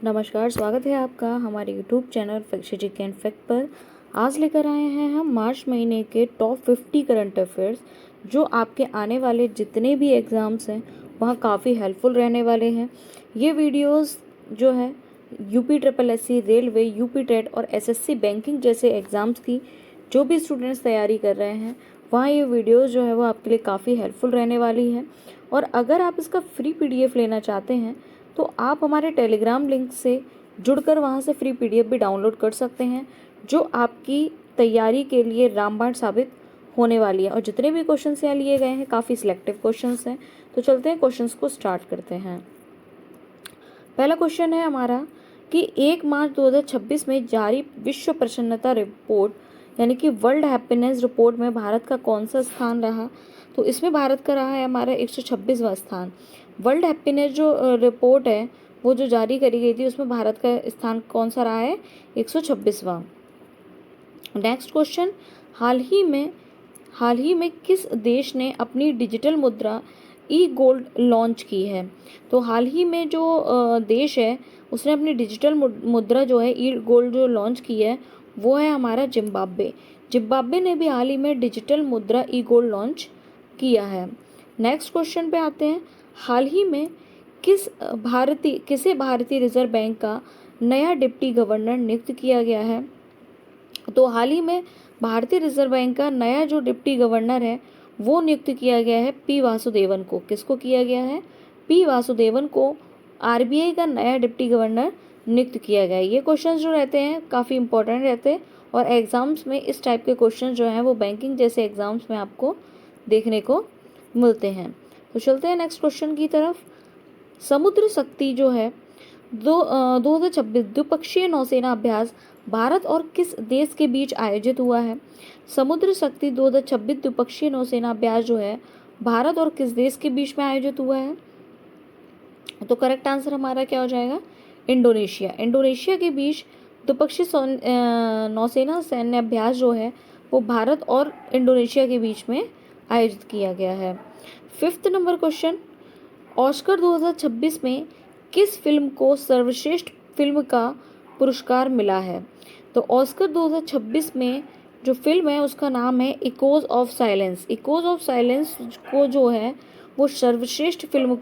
नमस्कार, स्वागत है आपका हमारे YouTube channel fact and fact पर। आज लेकर आए हैं हम मार्च महीने के टॉप 50 करंट अफेयर्स, जो आपके आने वाले जितने भी एग्ज़ाम्स हैं वहाँ काफ़ी हेल्पफुल रहने वाले हैं। ये वीडियोस जो है UP triple SC, railway, UP TET और एसएससी बैंकिंग जैसे एग्ज़ाम्स की जो भी स्टूडेंट्स तैयारी कर रहे हैं वहाँ ये वीडियोस जो है वो आपके लिए काफ़ी हेल्पफुल रहने वाली है। और अगर आप इसका फ्री पीडीएफ लेना चाहते हैं तो आप हमारे टेलीग्राम लिंक से जुड़कर वहाँ से फ्री पीडीएफ भी डाउनलोड कर सकते हैं, जो आपकी तैयारी के लिए रामबाण साबित होने वाली है। और जितने भी क्वेश्चंस यहाँ लिए गए हैं काफ़ी सिलेक्टिव क्वेश्चंस हैं, तो चलते हैं क्वेश्चंस को स्टार्ट करते हैं। पहला क्वेश्चन है हमारा कि 1 मार्च 2026 में जारी विश्व प्रसन्नता रिपोर्ट यानी कि वर्ल्ड हैप्पीनेस रिपोर्ट में भारत का कौन सा स्थान रहा। तो इसमें भारत का रहा है हमारा 126वां स्थान। वर्ल्ड हैप्पीनेस जो रिपोर्ट है वो जो जारी करी गई थी उसमें भारत का स्थान कौन सा रहा है, 126वां। नेक्स्ट क्वेश्चन, हाल ही में किस देश ने अपनी डिजिटल मुद्रा ई गोल्ड लॉन्च की है। तो हाल ही में जो देश है उसने अपनी डिजिटल मुद्रा जो है ई गोल्ड जो लॉन्च की है वो है हमारा जिम्बाब्वे। जिम्बाब्वे ने भी हाल ही में डिजिटल मुद्रा ई गोल्ड लॉन्च किया है। नेक्स्ट क्वेश्चन पे आते हैं, हाल ही में किसे भारतीय रिजर्व बैंक का नया डिप्टी गवर्नर नियुक्त किया गया है। तो हाल ही में भारतीय रिजर्व बैंक का नया जो डिप्टी गवर्नर है वो नियुक्त किया गया है पी वासुदेवन को। किसको किया गया है, पी वासुदेवन को आरबीआई का नया डिप्टी गवर्नर नियुक्त किया गया है। ये क्वेश्चंस जो रहते हैं काफ़ी इंपॉर्टेंट रहते हैं और एग्जाम्स में इस टाइप के क्वेश्चन जो हैं वो बैंकिंग जैसे एग्जाम्स में आपको देखने को मिलते हैं। तो चलते हैं नेक्स्ट क्वेश्चन की तरफ। समुद्र शक्ति जो है 2026 द्विपक्षीय नौसेना अभ्यास भारत और किस देश के बीच आयोजित हुआ है। समुद्र शक्ति 2026 द्विपक्षीय नौसेना अभ्यास जो है भारत और किस देश के बीच में आयोजित हुआ है। तो करेक्ट आंसर हमारा क्या हो जाएगा, इंडोनेशिया। इंडोनेशिया के बीच द्विपक्षीय नौसेना सैन्य अभ्यास जो है वो भारत और इंडोनेशिया के बीच में आयोजित किया गया है। 5th नंबर क्वेश्चन, ऑस्कर 2026 में किस फिल्म को सर्वश्रेष्ठ फिल्म का पुरस्कार मिला है। तो ऑस्कर 2026 में जो फिल्म है उसका नाम है echoes of silence. Echoes of silence को जो है वो सर्वश्रेष्ठ फिल्म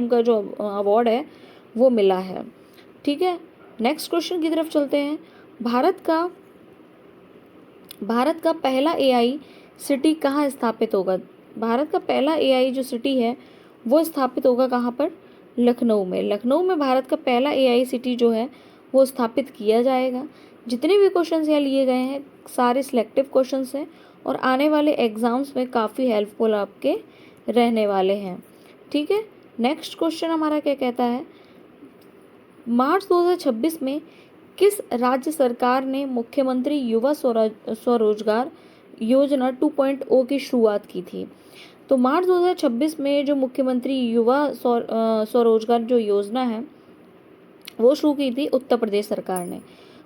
का जो अवार्ड है वो मिला है। ठीक है, नेक्स्ट क्वेश्चन की तरफ चलते हैं। भारत का पहला एआई सिटी कहाँ स्थापित होगा। भारत का पहला एआई जो सिटी है वो स्थापित होगा कहाँ पर, लखनऊ में। लखनऊ में भारत का पहला एआई सिटी जो है वो स्थापित किया जाएगा। जितने भी क्वेश्चंस यहाँ लिए गए हैं सारे सिलेक्टिव क्वेश्चंस हैं और आने वाले एग्जाम्स में काफ़ी हेल्पफुल आपके रहने वाले हैं। ठीक है, नेक्स्ट क्वेश्चन हमारा क्या कहता है, मार्च 2026 में किस राज्य सरकार ने मुख्यमंत्री युवा स्वरोजगार योजना 2.0 की शुरुआत की थी। तो मार्च 2026 में जो मुख्यमंत्री युवा स्वरोजगार जो योजना है वो शुरू की थी उत्तर प्रदेश सरकार ने।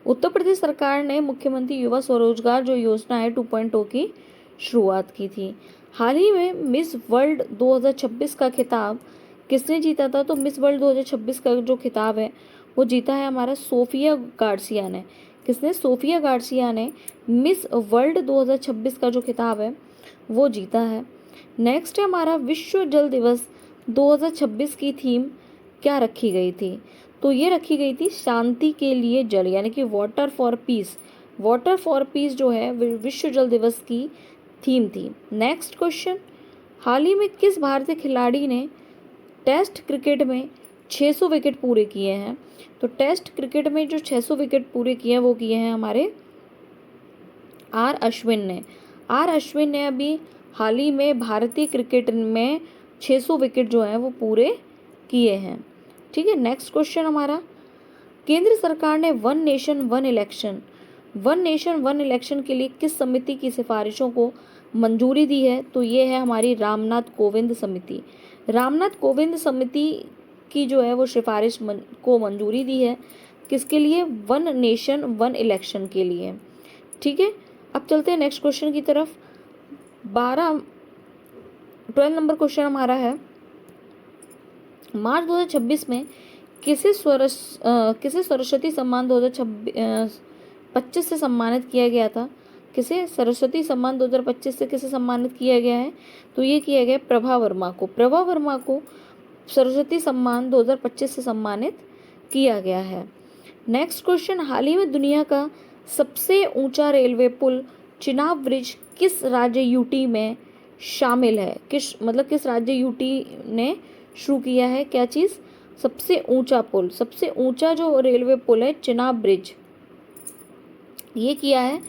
उत्तर प्रदेश सरकार ने मुख्यमंत्री युवा स्वरोजगार जो योजना है 2.0 की शुरुआत की थी। हाल ही में मिस वर्ल्ड 2026 का खिताब किसने जीता था। तो मिस वर्ल्ड 2026 का जो खिताब है वो जीता है हमारा सोफिया गार्सिया ने। किसने, सोफिया गार्सिया ने मिस वर्ल्ड 2026 का जो खिताब है वो जीता है। नेक्स्ट है हमारा विश्व जल दिवस 2026 की थीम क्या रखी गई थी। तो ये रखी गई थी शांति के लिए जल, यानी कि water for piece. Water for piece जो है विश्व जल दिवस की थीम थी। नेक्स्ट क्वेश्चन, हाल ही में किस भारतीय खिलाड़ी ने टेस्ट क्रिकेट में 600 विकेट पूरे किए हैं। तो टेस्ट क्रिकेट में जो 600 विकेट पूरे किए हैं वो किए हैं हमारे आर अश्विन ने। आर अश्विन ने अभी हाल ही में भारतीय क्रिकेट में 600 विकेट जो है वो पूरे किए हैं। ठीक है, नेक्स्ट क्वेश्चन हमारा, केंद्र सरकार ने वन नेशन वन इलेक्शन के लिए किस समिति की सिफारिशों को मंजूरी दी है। तो ये है हमारी रामनाथ कोविंद समिति। रामनाथ कोविंद समिति की जो है वो सिफारिश को मंजूरी दी है किसके लिए, वन नेशन वन इलेक्शन के लिए। ठीक है, अब चलते हैं नेक्स्ट क्वेश्चन की तरफ। 12 नंबर क्वेश्चन हमारा है, मार्च 2026 में किसे सरस्वती सम्मान 2025 से सम्मानित किया गया था? किसे सरस्वती सम्मान 2025 से किसे सम्मानित किया गया है? तो ये किया गया प्रभा वर्मा को। प्रभा वर्मा को सरस्वती सम्मान 2025 से सम्मानित किया गया है। नेक्स्ट क्वेश्चन, हाल ही में दुनिया का सबसे ऊंचा रेलवे पुल चिनाब ब्रिज किस राज्य यूटी में शामिल है? किस राज्य यूटी ने शुरू किया है? क्या चीज? सबसे ऊंचा पुल, सबसे ऊंचा जो रेलवे पुल है चिनाब ब्रिज, ये किया है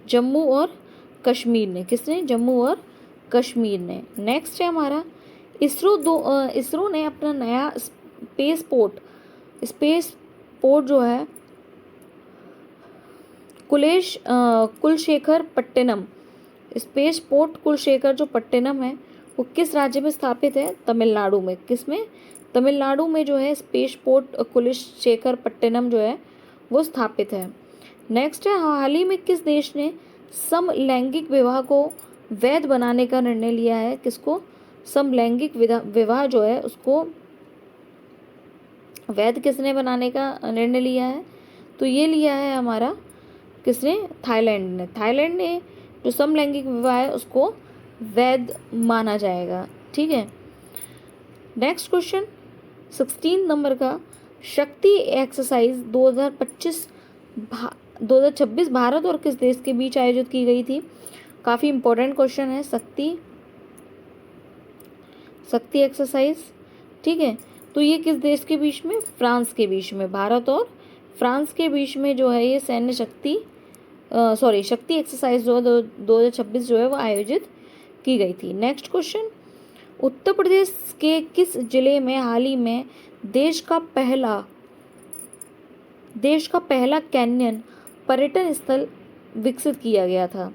जम्मू और कश्मीर ने। किसने? जम्मू और कश्मीर ने। नेक्स्ट है हमारा इसरो ने अपना नया स्पेस पोर्ट जो है कुलशेखर पट्टिनम, स्पेस पोर्ट कुलशेखर जो पट्टिनम है वो किस राज्य में स्थापित है? तमिलनाडु में। किसमें? तमिलनाडु में जो है स्पेस पोर्ट कुलशेखर पट्टिनम जो है वो स्थापित है। नेक्स्ट है, हाल ही में किस देश ने समलैंगिक विवाह को वैध बनाने का निर्णय लिया है? किसको? समलैंगिक विवाह जो है उसको वैध किसने बनाने का निर्णय लिया है? तो ये लिया है हमारा किसने? थाईलैंड ने। थाईलैंड ने जो समलैंगिक विवाह है उसको वैध माना जाएगा। ठीक है। नेक्स्ट क्वेश्चन 16 नंबर का, शक्ति एक्सरसाइज 2026 भारत और किस देश के बीच आयोजित की गई थी? काफी इंपॉर्टेंट क्वेश्चन है। शक्ति एक्सरसाइज, ठीक है, तो ये किस देश के बीच में? फ्रांस के बीच में। भारत और फ्रांस के बीच में जो है ये शक्ति एक्सरसाइज जो 2026 जो है वो आयोजित की गई थी। नेक्स्ट क्वेश्चन, उत्तर प्रदेश के किस जिले में हाल ही में देश का पहला कैन्यन पर्यटन स्थल विकसित किया गया था?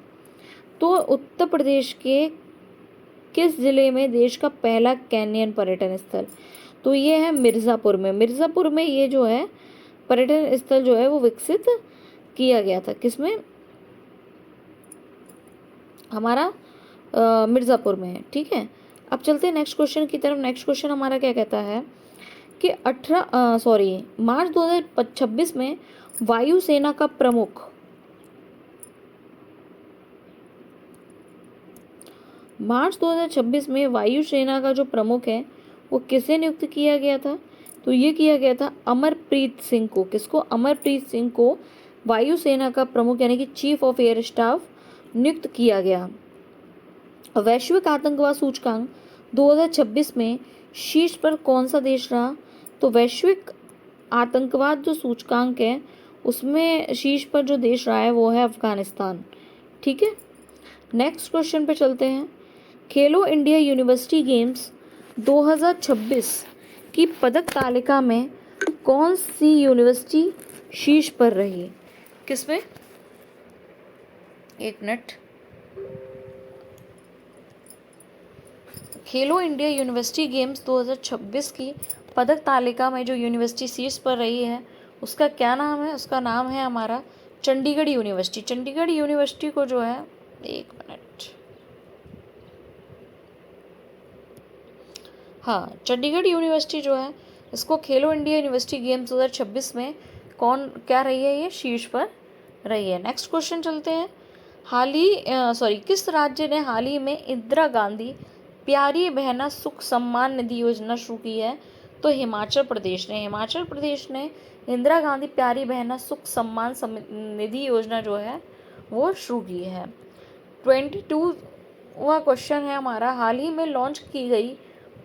तो उत्तर प्रदेश के किस जिले में देश का पहला कैन्यन पर्यटन स्थल? तो ये है मिर्ज़ापुर में। मिर्ज़ापुर में ये जो है पर्यटन स्थल जो है वो विकसित किया गया था। किसमें? हमारा मिर्ज़ापुर में है। ठीक है। अब चलते हैं नेक्स्ट क्वेश्चन की तरफ। नेक्स्ट क्वेश्चन हमारा क्या कहता है कि मार्च 2026 में वायुसेना का प्रमुख मार्च 2026 में वायुसेना का जो प्रमुख है वो किसे नियुक्त किया गया था? तो ये किया गया था अमरप्रीत सिंह को। किसको? अमरप्रीत सिंह को वायुसेना का प्रमुख यानी कि चीफ ऑफ एयर स्टाफ नियुक्त किया गया। वैश्विक आतंकवाद सूचकांक 2026 में शीर्ष पर कौन सा देश रहा? तो वैश्विक आतंकवाद जो सूचकांक है उसमें शीर्ष पर जो देश रहा है वो है अफगानिस्तान। ठीक है। नेक्स्ट क्वेश्चन पे चलते हैं। खेलो इंडिया यूनिवर्सिटी गेम्स 2026 की पदक तालिका में कौन सी यूनिवर्सिटी शीर्ष पर रही? किसमें? एक मिनट। खेलो इंडिया यूनिवर्सिटी गेम्स 2026 की पदक तालिका में जो यूनिवर्सिटी शीर्ष पर रही है उसका क्या नाम है? उसका नाम है हमारा चंडीगढ़ यूनिवर्सिटी। चंडीगढ़ यूनिवर्सिटी को जो है, एक मिनट, हाँ, चंडीगढ़ यूनिवर्सिटी जो है इसको खेलो इंडिया यूनिवर्सिटी गेम्स 2026 में क्या रही है? ये शीर्ष पर रही है। नेक्स्ट क्वेश्चन चलते हैं। किस राज्य ने हाल ही में इंदिरा गांधी प्यारी बहना सुख सम्मान निधि योजना शुरू की है? तो हिमाचल प्रदेश ने इंदिरा गांधी प्यारी बहना सुख सम्मान निधि योजना जो है वो शुरू की है। 22वां क्वेश्चन है हमारा, हाल ही में लॉन्च की गई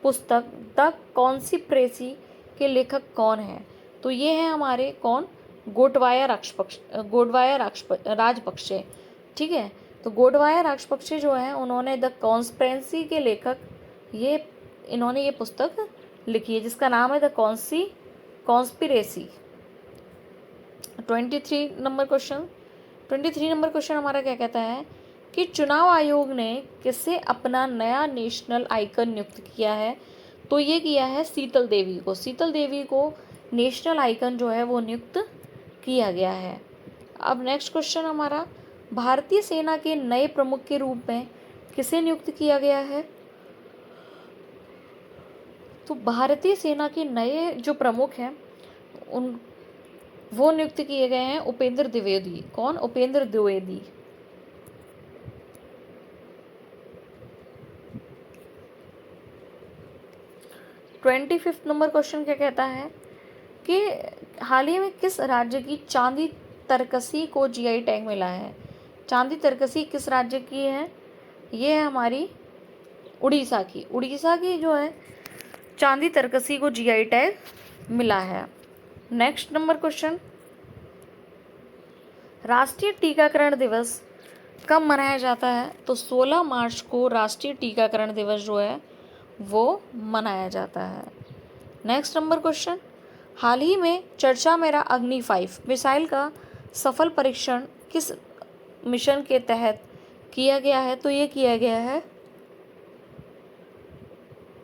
पुस्तक द कॉन्स्पिरेसी के लेखक कौन है? तो ये है हमारे कौन? गोटबाया राजपक्षे। ठीक है। तो गोटबाया राजपक्षे जो है उन्होंने द कॉन्स्पिरेसी के लेखक इन्होंने ये पुस्तक लिखी है जिसका नाम है द कॉन्स्पिरेसी। 23 नंबर क्वेश्चन हमारा क्या कहता है कि चुनाव आयोग ने किसे अपना नया नेशनल आइकन नियुक्त किया है? तो ये किया है शीतल देवी को नेशनल आइकन जो है वो नियुक्त किया गया है। अब नेक्स्ट क्वेश्चन हमारा, भारतीय सेना के नए प्रमुख के रूप में किसे नियुक्त किया गया है? तो भारतीय सेना के नए जो प्रमुख हैं उन वो नियुक्त किए गए हैं उपेंद्र द्विवेदी। कौन? Upendra Dwivedi. Twenty fifth number question क्या कहता है कि हाल ही में किस राज्य की चांदी तरकसी को जीआई टैग मिला है? चांदी तरकसी किस राज्य की है? ये है हमारी उड़ीसा की। उड़ीसा की जो है चांदी तरकसी को जीआई टैग मिला है। नेक्स्ट नंबर क्वेश्चन, राष्ट्रीय टीकाकरण दिवस कब मनाया जाता है? तो 16 मार्च को राष्ट्रीय टीकाकरण दिवस जो है वो मनाया जाता है। नेक्स्ट नंबर क्वेश्चन, हाल ही में चर्चा में रहा अग्नि 5 मिसाइल का सफल परीक्षण किस मिशन के तहत किया गया है? तो ये किया गया है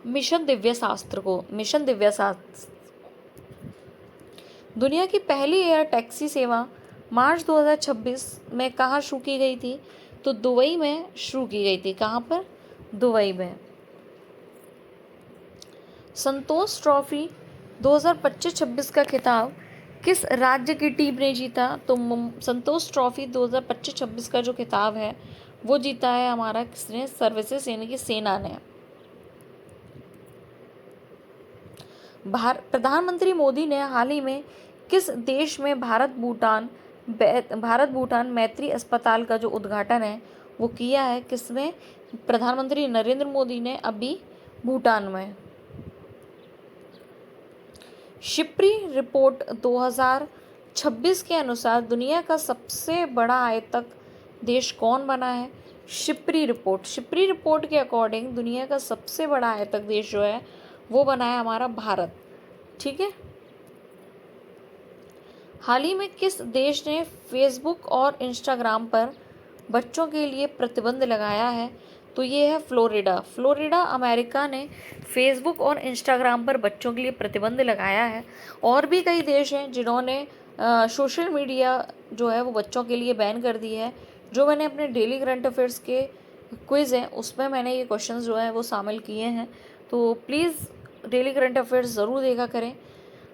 मिशन दिव्यास्त्र को। मिशन दिव्यास्त्र। दुनिया की पहली एयर टैक्सी सेवा मार्च 2026 में कहाँ शुरू की गई थी? तो दुबई में शुरू की गई थी। कहाँ पर? दुबई में। संतोष ट्रॉफी 2025-26 का खिताब किस राज्य की टीम ने जीता? तो संतोष ट्रॉफी 2025-26 का जो खिताब है वो जीता है हमारा किसने? सर्विसेज यानी कि सेना ने। प्रधानमंत्री मोदी ने हाल ही में किस देश में भारत भूटान मैत्री अस्पताल का जो उद्घाटन है वो किया है? किसमें? प्रधानमंत्री नरेंद्र मोदी ने अभी भूटान में। शिप्री रिपोर्ट 2026 के अनुसार दुनिया का सबसे बड़ा आयतक देश कौन बना है? शिप्री रिपोर्ट के अकॉर्डिंग दुनिया का सबसे बड़ा आयतक देश जो है वो बना है हमारा भारत। ठीक है। हाल ही में किस देश ने फेसबुक और इंस्टाग्राम पर बच्चों के लिए प्रतिबंध लगाया है? तो ये है फ्लोरिडा अमेरिका ने फेसबुक और इंस्टाग्राम पर बच्चों के लिए प्रतिबंध लगाया है। और भी कई देश हैं जिन्होंने सोशल मीडिया जो है वो बच्चों के लिए बैन कर दी है। जो मैंने अपने डेली करंट अफेयर्स के क्विज़ हैं उसमें मैंने ये क्वेश्चंस जो है वो शामिल किए हैं, तो प्लीज़ डेली करंट अफेयर्स ज़रूर देखा करें।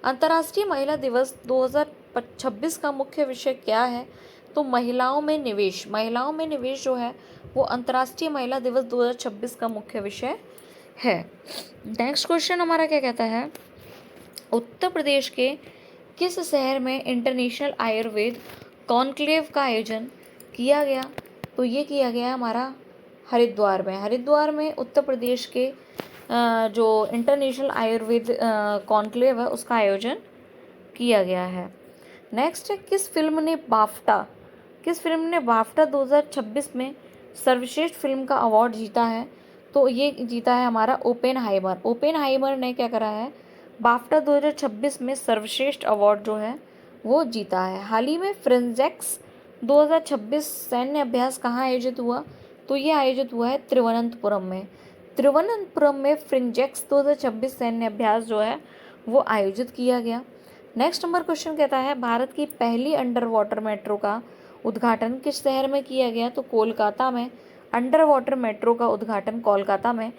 अंतर्राष्ट्रीय महिला दिवस 2026 का मुख्य विषय क्या है? तो महिलाओं में निवेश जो है वो अंतर्राष्ट्रीय महिला दिवस 2026 का मुख्य विषय है। नेक्स्ट क्वेश्चन हमारा क्या कहता है, उत्तर प्रदेश के किस शहर में इंटरनेशनल आयुर्वेद कॉन्क्लेव का आयोजन किया गया? तो ये किया गया हमारा हरिद्वार में उत्तर प्रदेश के जो इंटरनेशनल आयुर्वेद कॉन्क्लेव है उसका आयोजन किया गया है। नेक्स्ट है, किस फिल्म ने बाफ्टा 2026 में सर्वश्रेष्ठ फिल्म का अवार्ड जीता है? तो ये जीता है हमारा ओपेनहाइमर ने क्या करा है? बाफ्टा 2026 में सर्वश्रेष्ठ अवार्ड जो है वो जीता है। हाल ही में फ्रेंजेक्स 2026 सैन्य अभ्यास कहाँ आयोजित हुआ? तो ये आयोजित हुआ है तिरुवनंतपुरम में फ्रेंजेक्स 2026 सैन्य अभ्यास जो है वो आयोजित किया गया। नेक्स्ट नंबर क्वेश्चन कहता है, भारत की पहली अंडर वाटर मेट्रो का उद्घाटन किस शहर में किया गया? तो कोलकाता में अंडर वाटर मेट्रो का उद्घाटन कोलकाता में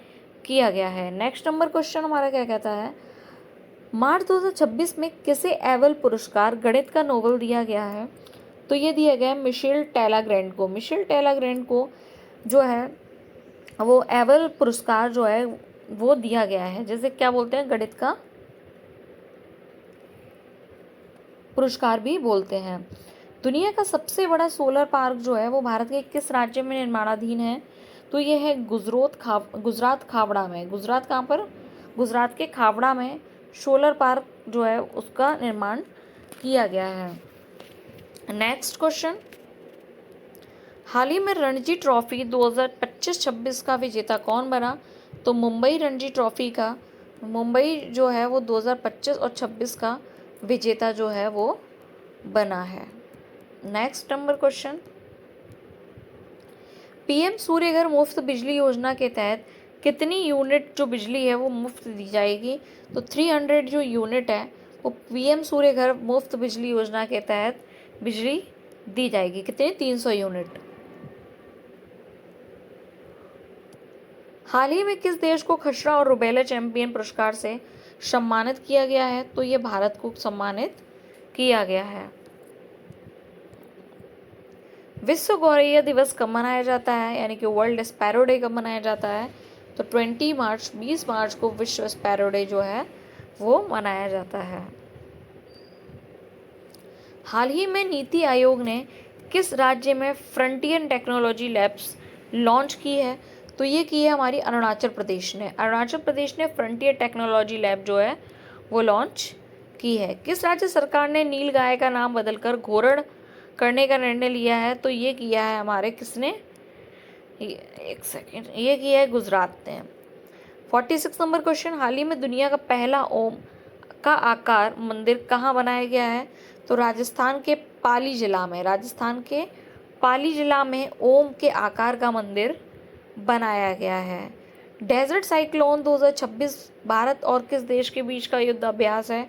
किया गया है। नेक्स्ट नंबर क्वेश्चन हमारा क्या कहता है, मार्च 2026 में किसे एवल पुरस्कार गणित का नोबेल दिया गया है? तो ये दिया गया है मिशेल टेलाग्रैंड को जो है वो एवल पुरस्कार जो है वो दिया गया है, जैसे क्या बोलते हैं गणित का पुरस्कार भी बोलते हैं। दुनिया का सबसे बड़ा सोलर पार्क जो है वो भारत के किस राज्य में निर्माणाधीन है? तो ये है गुजरात खावड़ा में। गुजरात कहाँ पर? गुजरात के खावड़ा में सोलर पार्क जो है उसका निर्माण किया गया है। नेक्स्ट क्वेश्चन, हाल ही में रणजी ट्रॉफी 2025-26 का विजेता कौन बना? तो मुंबई जो है वो 2025 और 26 का विजेता जो है वो बना है। Next number question, PM Surya Ghar मुफ्त बिजली योजना के तहत कितनी यूनिट जो बिजली है वो मुफ्त दी जाएगी? तो 300 जो यूनिट है वो पीएम सूर्यघर मुफ्त बिजली योजना के तहत बिजली दी जाएगी। कितने? 300 यूनिट। हाल ही में किस देश को खसरा और रुबेला चैंपियन पुरस्कार से सम्मानित किया गया है? तो ये भारत को सम्मानित किया गया है। विश्व गौरैया दिवस कब मनाया जाता है, यानी कि वर्ल्ड स्पैरो डे कब मनाया जाता है? तो 20 मार्च को विश्व स्पैरो डे जो है वो मनाया जाता है। हाल ही में नीति आयोग ने किस राज्य में फ्रंटियर टेक्नोलॉजी लैब्स लॉन्च की है? तो ये की है हमारी अरुणाचल प्रदेश ने। अरुणाचल प्रदेश ने फ्रंटियर टेक्नोलॉजी लैब जो है वो लॉन्च की है। किस राज्य सरकार ने नील गाय का नाम बदलकर घोरड़ करने का निर्णय लिया है? तो ये किया है हमारे किसने, एक सेकेंड, ये किया है गुजरात ने। 46 नंबर क्वेश्चन, हाल ही में दुनिया का पहला ओम का आकार मंदिर कहाँ बनाया गया है? तो राजस्थान के पाली जिला में, राजस्थान के पाली जिला में ओम के आकार का मंदिर बनाया गया है। डेजर्ट साइक्लोन 2026 भारत और किस देश के बीच का युद्ध अभ्यास है?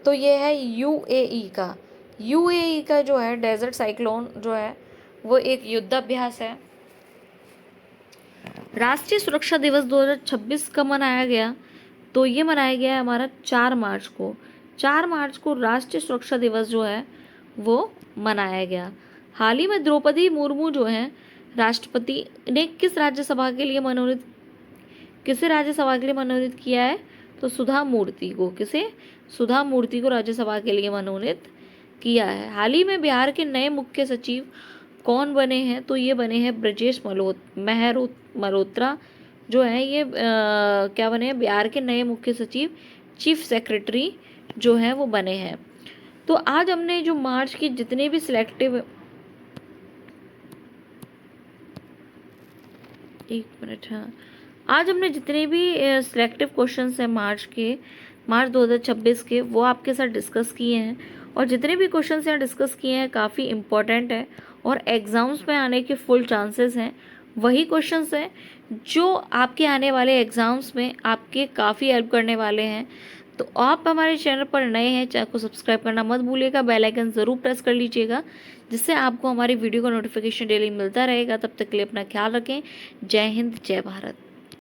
तो ये है यूएई का। यूएई का जो है डेजर्ट साइक्लोन जो है वो एक युद्धाभ्यास है। राष्ट्रीय सुरक्षा दिवस 2026 कब मनाया गया? तो ये मनाया गया है हमारा 4 मार्च को। 4 मार्च को राष्ट्रीय सुरक्षा दिवस जो है वो मनाया गया। हाल ही में द्रौपदी मुर्मू जो है राष्ट्रपति ने किस राज्यसभा के लिए मनोनीत किया है? तो सुधा मूर्ति को। किसे? सुधा मूर्ति को राज्यसभा के लिए मनोनीत किया है। हाल ही में बिहार के नए मुख्य सचिव कौन बने हैं? तो ये बने हैं ब्रजेश मल्होत्रा जो है ये क्या बने हैं? बिहार के नए मुख्य सचिव, चीफ सेक्रेटरी जो है वो बने हैं। तो आज हमने जो मार्च की जितने भी सिलेक्टिव, एक मिनट, हाँ, आज हमने जितने भी सिलेक्टिव क्वेश्चंस हैं मार्च 2026 के वो आपके साथ डिस्कस किए हैं। और जितने भी क्वेश्चंस यहाँ डिस्कस किए हैं काफ़ी इम्पोर्टेंट है और एग्ज़ाम्स में आने के फुल चांसेस हैं। वही क्वेश्चंस हैं जो आपके आने वाले एग्ज़ाम्स में आपके काफ़ी हेल्प करने वाले हैं। तो आप हमारे चैनल पर नए हैं, चैनल को सब्सक्राइब करना मत भूलिएगा, बेल आइकन ज़रूर प्रेस कर लीजिएगा जिससे आपको हमारी वीडियो का नोटिफिकेशन डेली मिलता रहेगा। तब तक के लिए अपना ख्याल रखें। जय हिंद, जय भारत।